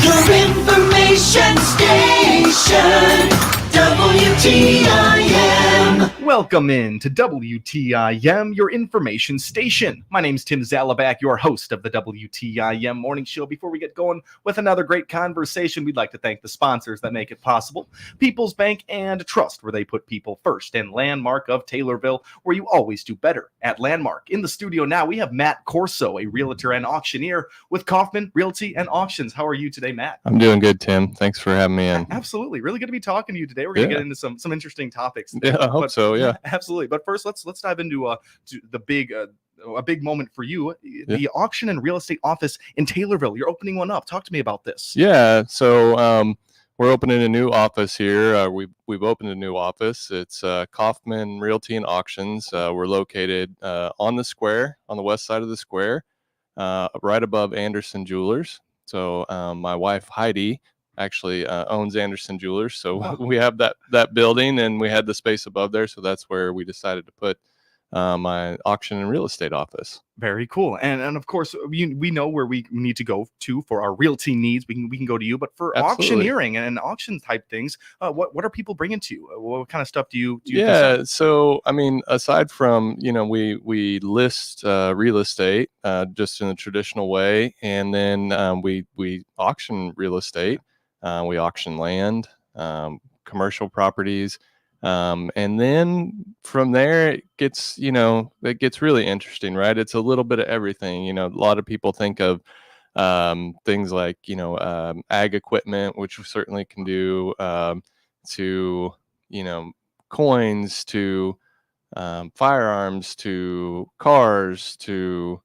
Your information station, WTIM. Welcome in to WTIM, your information station. My name's Tim Zalabak, your host of the WTIM Morning Show. Before we get going with another great conversation, we'd like to thank the sponsors that make it possible. People's Bank and Trust, where they put people first, and Landmark of Taylorville, where you always do better at Landmark. In the studio now, we have Matt Corso, a realtor and auctioneer with Kaufman Realty and Auctions. How are you today, Matt? I'm doing good, Tim. Thanks for having me in. Absolutely. Really good to be talking to you today. We're going to get into some interesting topics. Yeah, I hope so. Yeah, absolutely. But first, let's dive into to the big a big moment for you, the auction and real estate office in Taylorville. You're opening one up. Talk to me about this. Yeah. So we're opening a new office here. We've opened a new office. It's Kaufman Realty and Auctions. We're located on the square, on the west side of the square, right above Anderson Jewelers. So my wife Heidi actually owns Anderson Jewelers, so we have that building, and we had the space above there, so that's where we decided to put my auction and real estate office. Very cool. And of course, we know where we need to go to for our realty needs. We can go to you, but for auctioneering and auction type things, what are people bringing to you? What kind of stuff do you Yeah, so I mean, aside from, we list real estate just in the traditional way, and then we auction real estate. We auction land, commercial properties, and then from there it gets really interesting, right? It's a little bit of everything. A lot of people think of things like ag equipment, which we certainly can do, to coins, to firearms, to cars, to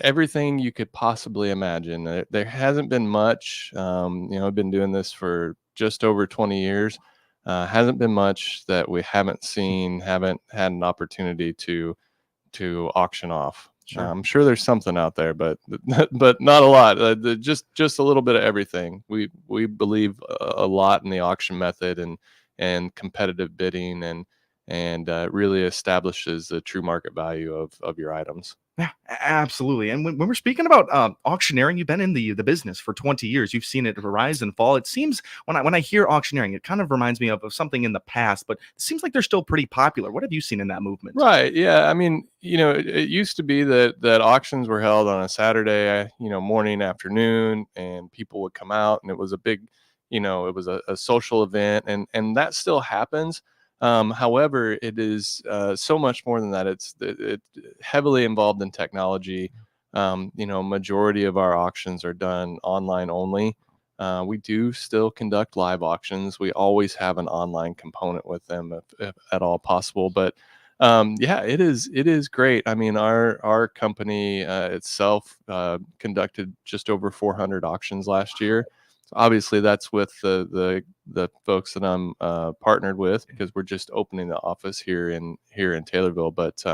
everything you could possibly imagine. There hasn't been much. I've been doing this for just over 20 years. Hasn't been much that we haven't had an opportunity to auction off. Sure. I'm sure there's something out there, but not a lot. Just a little bit of everything. We believe a lot in the auction method and competitive bidding, and really establishes the true market value of your items. Yeah, absolutely. And when we're speaking about auctioneering, you've been in the business for 20 years. You've seen it rise and fall. It seems when I hear auctioneering, it kind of reminds me of something in the past, but it seems like they're still pretty popular. What have you seen in that movement? Right. Yeah. I mean, it used to be that auctions were held on a Saturday, morning, afternoon, and people would come out, and it was a big, it was a social event, and that still happens. However, it is so much more than that. It's heavily involved in technology. Majority of our auctions are done online only. We do still conduct live auctions. We always have an online component with them if at all possible. But it is great. I mean, our company itself conducted just over 400 auctions last year. Obviously, that's with the folks that I'm partnered with, because we're just opening the office here in Taylorville. But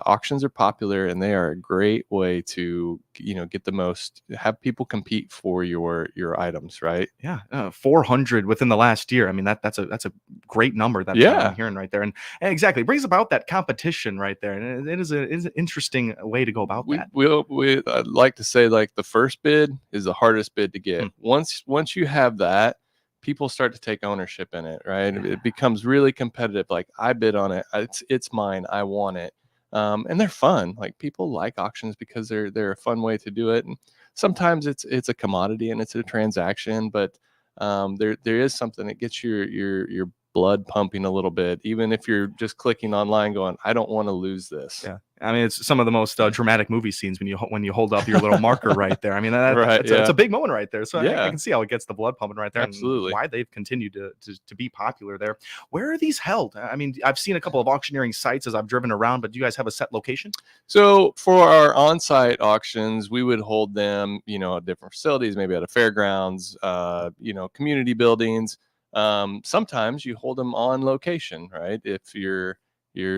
auctions are popular, and they are a great way to get the most, have people compete for your items, right? Yeah, 400 within the last year. I mean, that's a great number that I'm hearing right there, and exactly it brings about that competition right there, and it is an interesting way to go about that. We I'd like to say, like, the first bid is the hardest bid to get. Once you have that, people start to take ownership in it, right? It becomes really competitive. Like, I bid on it, it's mine, I want it. And they're fun. Like, people like auctions because they're a fun way to do it. And sometimes it's a commodity and it's a transaction, but there is something that gets your blood pumping a little bit, even if you're just clicking online going, I don't want to lose this. Yeah. I mean, it's some of the most dramatic movie scenes when you hold up your little marker right there. I mean, it's a big moment right there. So I can see how it gets the blood pumping right there. Absolutely. And why they've continued to be popular there. Where are these held? I mean, I've seen a couple of auctioneering sites as I've driven around, but do you guys have a set location? So for our on-site auctions, we would hold them, at different facilities, maybe at a fairgrounds, community buildings. Sometimes you hold them on location, right? If you're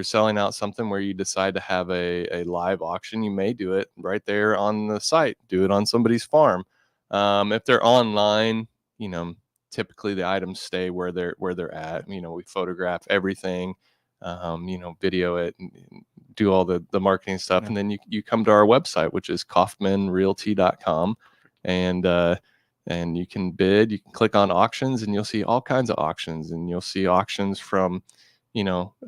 selling out something where you decide to have a live auction, you may do it right there on the site, do it on somebody's farm. If they're online, typically the items stay where they're at. We photograph everything, video it, and do all the marketing stuff. And then you come to our website, which is kaufmanrealty.com. and you can bid. You can click on auctions, and you'll see all kinds of auctions, and you'll see auctions from,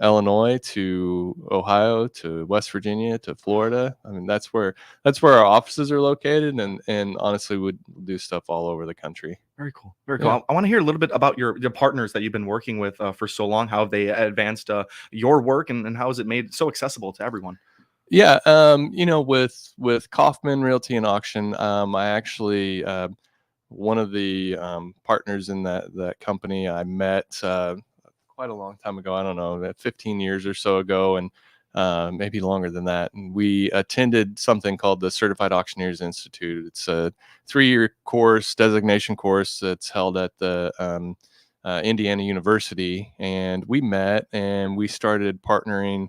Illinois to Ohio to West Virginia to Florida. I mean, that's where our offices are located, and honestly, would do stuff all over the country. Very cool. Very cool. Yeah. I want to hear a little bit about your partners that you've been working with for so long. How have they advanced your work, and how has it made it so accessible to everyone? Yeah, with Kaufman Realty and Auction, I actually one of the partners in that company I met quite a long time ago. I don't know, 15 years or so ago, and maybe longer than that. And we attended something called the Certified Auctioneers Institute. It's a 3-year course, designation course that's held at the Indiana University, and we met and we started partnering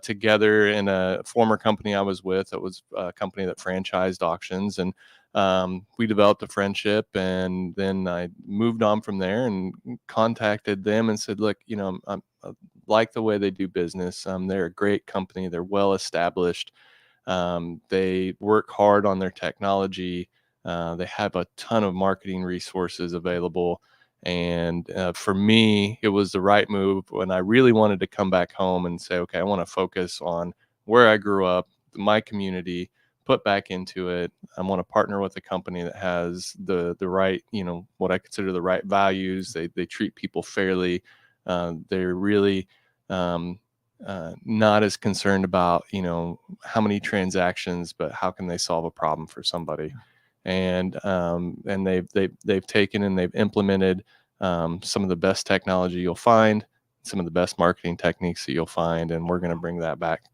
together in a former company I was with. It was a company that franchised auctions, and we developed a friendship. And then I moved on from there and contacted them and said, look, I like the way they do business. They're a great company. They're well established. They work hard on their technology. They have a ton of marketing resources available. And for me, it was the right move when I really wanted to come back home and say, okay, I want to focus on where I grew up, my community, put back into it. I want to partner with a company that has the right, what I consider the right values. They treat people fairly. They're really not as concerned about, how many transactions, but how can they solve a problem for somebody. And they've taken and they've implemented some of the best technology you'll find, some of the best marketing techniques that you'll find, and we're going to bring that back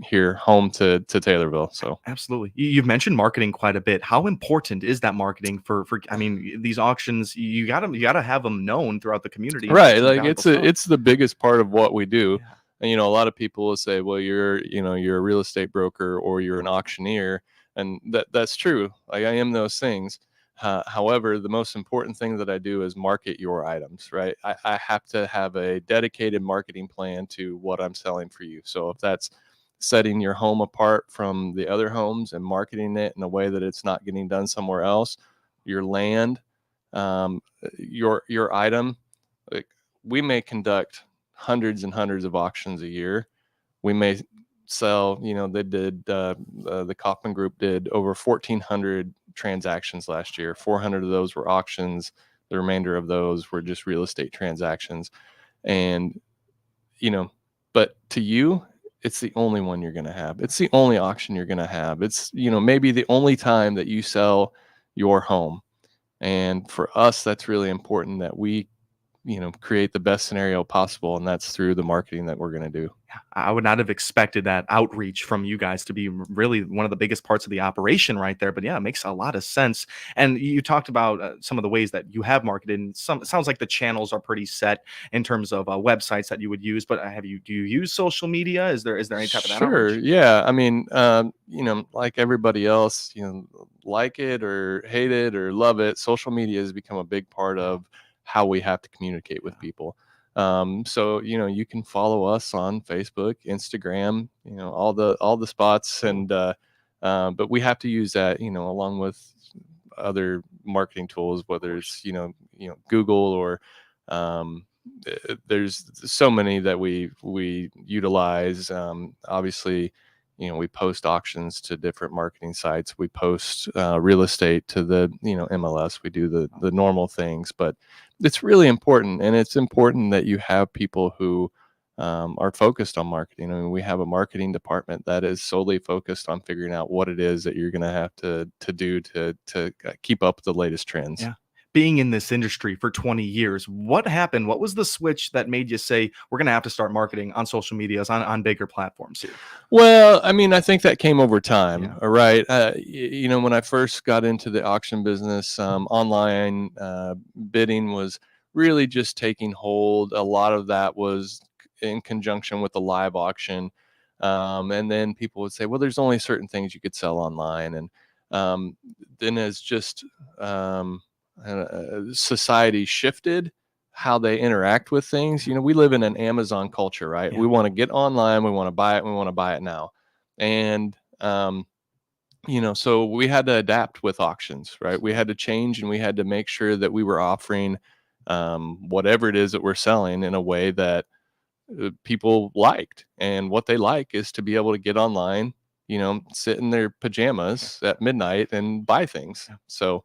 here home to Taylorville. So Absolutely. You've mentioned marketing quite a bit. How important is that marketing for I mean, these auctions, you gotta have them known throughout the community. Right, Some like valuable stuff. it's the biggest part of what we do. Yeah. And a lot of people will say, well, you're a real estate broker or you're an auctioneer, and that's true. Like, I am those things. However, the most important thing that I do is market your items, right? I have to have a dedicated marketing plan to what I'm selling for you. So if that's setting your home apart from the other homes and marketing it in a way that it's not getting done somewhere else, your land, your item, like, we may conduct hundreds and hundreds of auctions a year. We may sell, they did, the Kaufman Group did over 1,400 transactions last year. 400 of those were auctions. The remainder of those were just real estate transactions. And, but to you, it's the only one you're going to have. It's the only auction you're going to have. It's, maybe the only time that you sell your home. And for us, that's really important that we, create the best scenario possible. And that's through the marketing that we're going to do. I would not have expected that outreach from you guys to be really one of the biggest parts of the operation right there. But yeah, it makes a lot of sense. And you talked about some of the ways that you have marketed. And it sounds like the channels are pretty set in terms of websites that you would use. But do you use social media? Is there any type of that Sure. outreach? Yeah. I mean, like everybody else, like it or hate it or love it, social media has become a big part of how we have to communicate with people. So, you can follow us on Facebook, Instagram, all the spots, and but we have to use that, along with other marketing tools, whether it's, Google or there's so many that we utilize. Obviously, we post auctions to different marketing sites. We post real estate to the, MLS. We do the normal things, but it's really important. And it's important that you have people who are focused on marketing. I mean, we have a marketing department that is solely focused on figuring out what it is that you're going to have to do to keep up with the latest trends. Yeah. Being in this industry for 20 years, what happened? What was the switch that made you say, we're going to have to start marketing on social medias, on bigger platforms here? Well, I mean, I think that came over time. Yeah. All right. When I first got into the auction business, online bidding was really just taking hold. A lot of that was in conjunction with the live auction. And then people would say, well, there's only certain things you could sell online. And then as just society shifted how they interact with things, we live in an Amazon culture, right? Yeah. We want to get online, we want to buy it, we want to buy it now. And So we had to adapt with auctions, right? We had to change, and we had to make sure that we were offering whatever it is that we're selling in a way that people liked. And what they like is to be able to get online, sit in their pajamas at midnight and buy things. So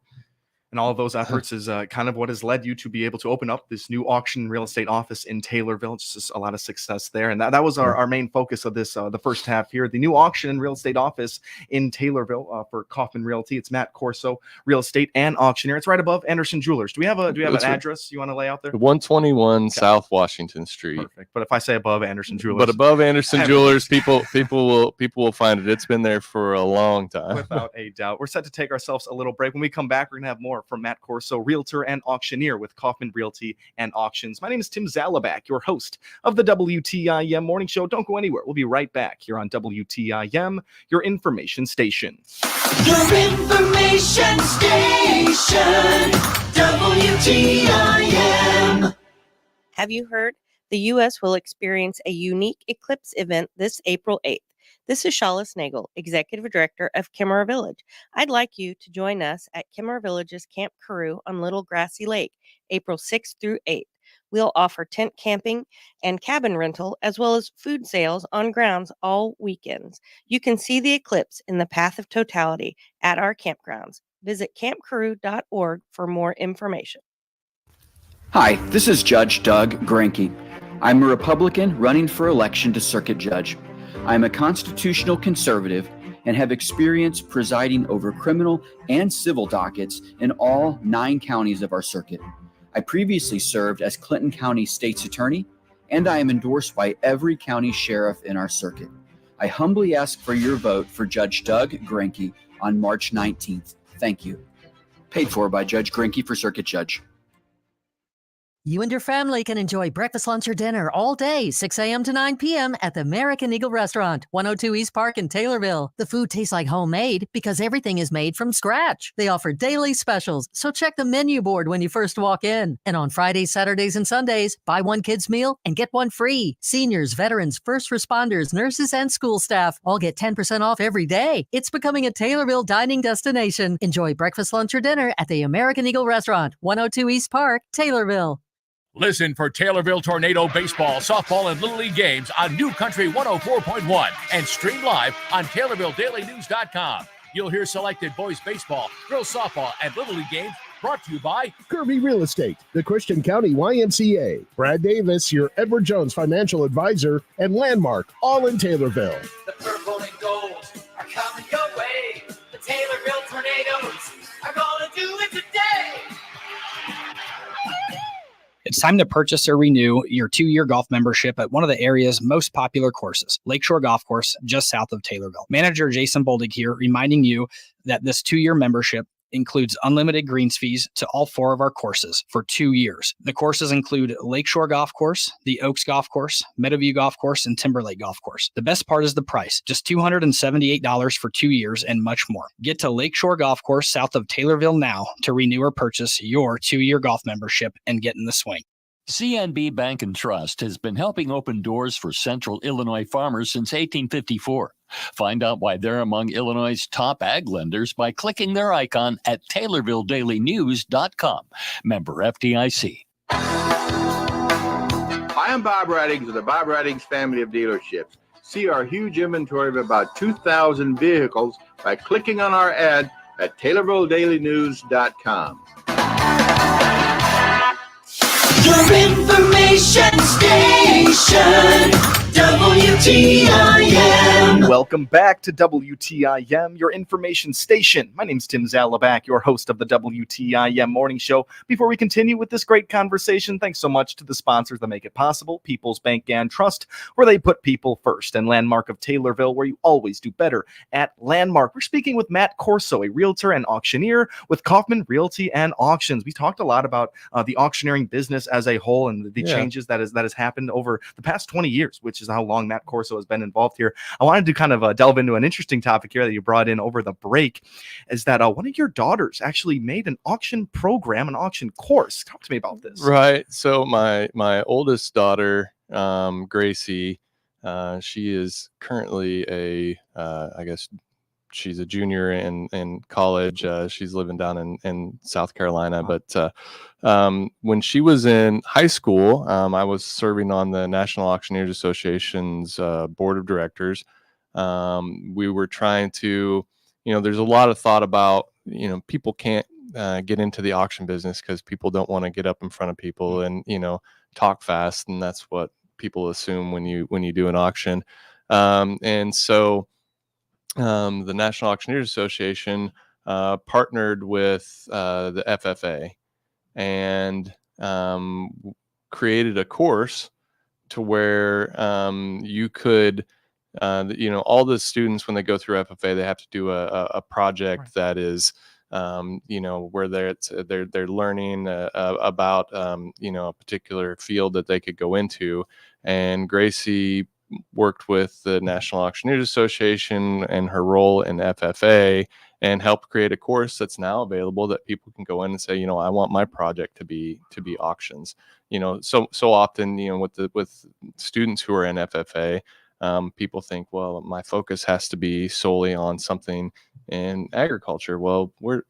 And all of those efforts is kind of what has led you to be able to open up this new auction real estate office in Taylorville. It's just a lot of success there. And that was our main focus of this, the first half here. The new auction and real estate office in Taylorville for Kaufman Realty. It's Matt Corso, real estate and auctioneer. It's right above Anderson Jewelers. Do we have an address you want to lay out there? 121 South Washington Street. Perfect. But if I say above Anderson Jewelers. But above Anderson Jewelers, people will find it. It's been there for a long time. Without a doubt. We're set to take ourselves a little break. When we come back, we're going to have more from Matt Corso, realtor and auctioneer with Kaufman Realty and Auctions. My name is Tim Zalabak, your host of the WTIM Morning Show. Don't go anywhere. We'll be right back here on WTIM, your information station. Your information station. WTIM. Have you heard? The U.S. will experience a unique eclipse event this April 8th. This is Shaula Snagel, Executive Director of Kimmerer Village. I'd like you to join us at Kimmerer Village's Camp Carew on Little Grassy Lake, April 6th through 8th. We'll offer tent camping and cabin rental, as well as food sales on grounds all weekends. You can see the eclipse in the path of totality at our campgrounds. Visit campcarew.org for more information. Hi, this is Judge Doug Granke. I'm a Republican running for election to circuit judge. I'm a constitutional conservative and have experience presiding over criminal and civil dockets in all 9 counties of our circuit. I previously served as Clinton County State's Attorney, and I am endorsed by every county sheriff in our circuit. I humbly ask for your vote for Judge Doug Granke on March 19th. Thank you. Paid for by Judge Granke for Circuit Judge. You and your family can enjoy breakfast, lunch, or dinner all day, 6 a.m. to 9 p.m. at the American Eagle Restaurant, 102 East Park in Taylorville. The food tastes like homemade because everything is made from scratch. They offer daily specials, so check the menu board when you first walk in. And on Fridays, Saturdays, and Sundays, buy one kid's meal and get one free. Seniors, veterans, first responders, nurses, and school staff all get 10% off every day. It's becoming a Taylorville dining destination. Enjoy breakfast, lunch, or dinner at the American Eagle Restaurant, 102 East Park, Taylorville. Listen for Taylorville Tornado baseball, softball, and Little League games on New Country 104.1 and stream live on TaylorvilleDailyNews.com. You'll hear selected boys baseball, girls softball, and Little League games brought to you by Kirby Real Estate, the Christian County YMCA, Brad Davis, your Edward Jones financial advisor, and Landmark, all in Taylorville. The purple and gold are coming your way. The Taylorville Tornadoes are gonna do it today. It's time to purchase or renew your 2-year golf membership at one of the area's most popular courses, Lakeshore Golf Course, just south of Taylorville. Manager Jason Boldig here, reminding you that this 2-year membership includes unlimited greens fees to all 4 of our courses for 2 years. The courses include Lakeshore Golf Course, the Oaks Golf Course, Meadowview Golf Course, and Timberlake Golf Course. The best part is the price, just $278 for 2 years and much more. Get to Lakeshore Golf Course south of Taylorville now to renew or purchase your 2-year golf membership and get in the swing. CNB Bank and Trust has been helping open doors for Central Illinois farmers since 1854. Find out why they're among Illinois' top ag lenders by clicking their icon at TaylorvilleDailyNews.com. Member FDIC. Hi, I'm Bob Reddings of the Bob Reddings family of dealerships. See our huge inventory of about 2,000 vehicles by clicking on our ad at TaylorvilleDailyNews.com. Your information station. WTIM. Welcome back to WTIM, your information station. My name's Tim Zalabak, your host of the WTIM Morning Show. Before we continue with this great conversation, thanks so much to the sponsors that make it possible. People's Bank and Trust, where they put people first, and Landmark of Taylorville, where you always do better at Landmark. We're speaking with Matt Corso, a realtor and auctioneer with Kaufman Realty and Auctions. We talked a lot about the auctioneering business as a whole and the changes that has happened over the past 20 years, which is how long Matt Corso has been involved here. I wanted to kind of delve into an interesting topic here that you brought in over the break, is that one of your daughters actually made an auction program, an auction course. Talk to me about this. Right. So my oldest daughter, Gracie, she is currently a she's a junior in college. She's living down in South Carolina. But when she was in high school, I was serving on the National Auctioneers Association's board of directors. We were trying to, there's a lot of thought about, people can't get into the auction business because people don't want to get up in front of people and, talk fast. And that's what people assume when you do an auction. And so the National Auctioneers Association partnered with the FFA and created a course to where you could, all the students, when they go through FFA, they have to do a project that is, where they're learning about, a particular field that they could go into. And Gracie worked with the National Auctioneers Association and her role in with and helped create a course that's now available that people can go in and say, I want my project to be auctions. So often, with students who are in FFA, people think, well, my focus has to be solely on something in agriculture. Well, we're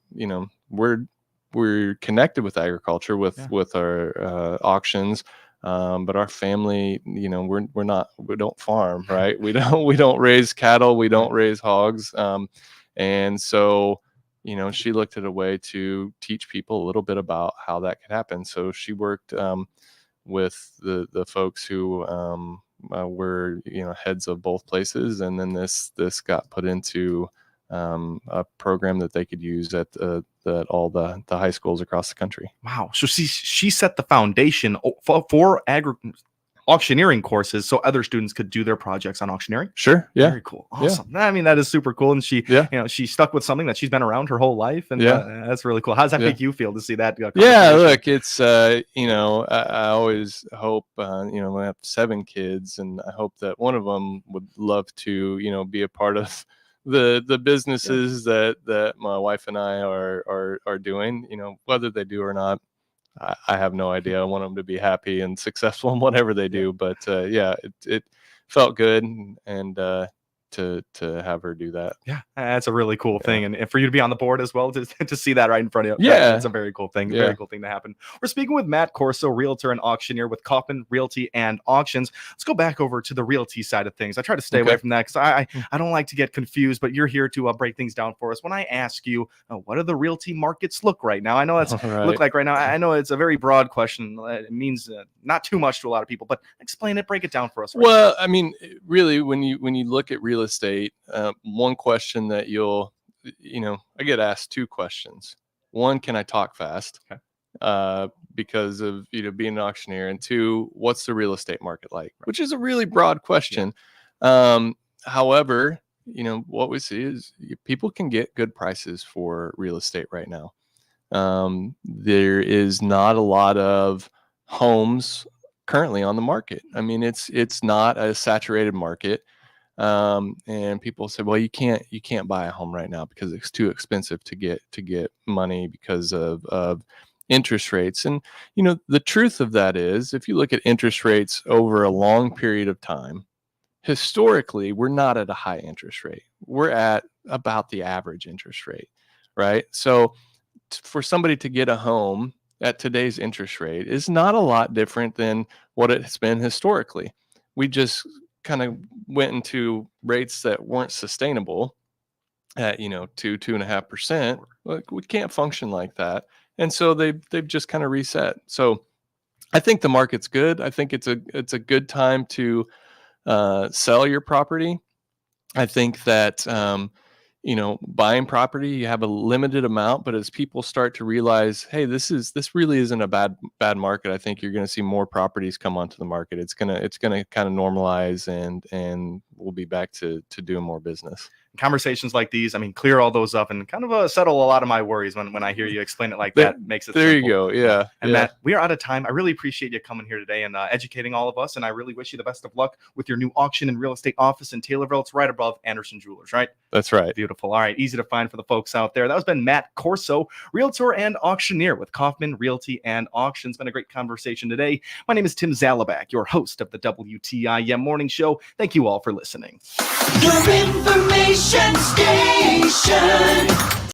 connected with agriculture with our auctions. But our family, we don't farm, right? We don't raise cattle. We don't raise hogs. And so, she looked at a way to teach people a little bit about how that could happen. So she worked with the folks who were, heads of both places. And then this got put into a program that they could use at all the high schools across the country. Wow. So she set the foundation for auctioneering courses so other students could do their projects on auctioneering. Sure. Yeah. Very cool. Awesome. Yeah. I mean, that is super cool. And she, she stuck with something that she's been around her whole life. And that's really cool. How does that make you feel to see that? Look, it's, I always hope, I have 7 kids and I hope that one of them would love to, be a part of the businesses that my wife and I are doing, whether they do or not. I have no idea. I want them to be happy and successful in whatever they do. But it felt good and to have her do that. Yeah, that's a really cool thing. And for you to be on the board as well, to see that right in front of you. Yeah. It's a very cool thing. Very cool thing to happen. We're speaking with Matt Corso, realtor and auctioneer with Kaufman Realty and Auctions. Let's go back over to the realty side of things. I try to stay away from that because I don't like to get confused, but you're here to break things down for us. When I ask you, what do the realty markets look right now? I know that's look like right now. I know it's a very broad question. It means not too much to a lot of people, but explain it, break it down for us. Well, I mean, really, when you look at real estate, one question that I get asked 2 questions. One, can I talk fast? Because of being an auctioneer, and 2, what's the real estate market like? Which is a really broad question. However, what we see is people can get good prices for real estate right now. There is not a lot of homes currently on the market. I mean, it's not a saturated market. And people say, well, you can't buy a home right now because it's too expensive to get money because of interest rates. And, the truth of that is, if you look at interest rates over a long period of time, historically, we're not at a high interest rate. We're at about the average interest rate, right? So for somebody to get a home at today's interest rate is not a lot different than what it's been historically. We just kind of went into rates that weren't sustainable at 2.5%. Like, we can't function like that, and so they've just kind of reset. So I think the market's good. I think it's a good time to sell your property. I think that buying property, you have a limited amount, but as people start to realize, hey, this really isn't a bad market, I think you're going to see more properties come onto the market. It's going to kind of normalize, and we'll be back to doing more business. Conversations like these, I mean, clear all those up and kind of settle a lot of my worries when I hear you explain it like that. Makes it there simple. You go. Yeah. And Matt, we are out of time. I really appreciate you coming here today and educating all of us. And I really wish you the best of luck with your new auction and real estate office in Taylorville. It's right above Anderson Jewelers, right? That's right. Beautiful. All right. Easy to find for the folks out there. That has been Matt Corso, realtor and auctioneer with Kaufman Realty and Auctions. Been a great conversation today. My name is Tim Zalabak, your host of the WTIM Morning Show. Thank you all for listening. Your information Information Station.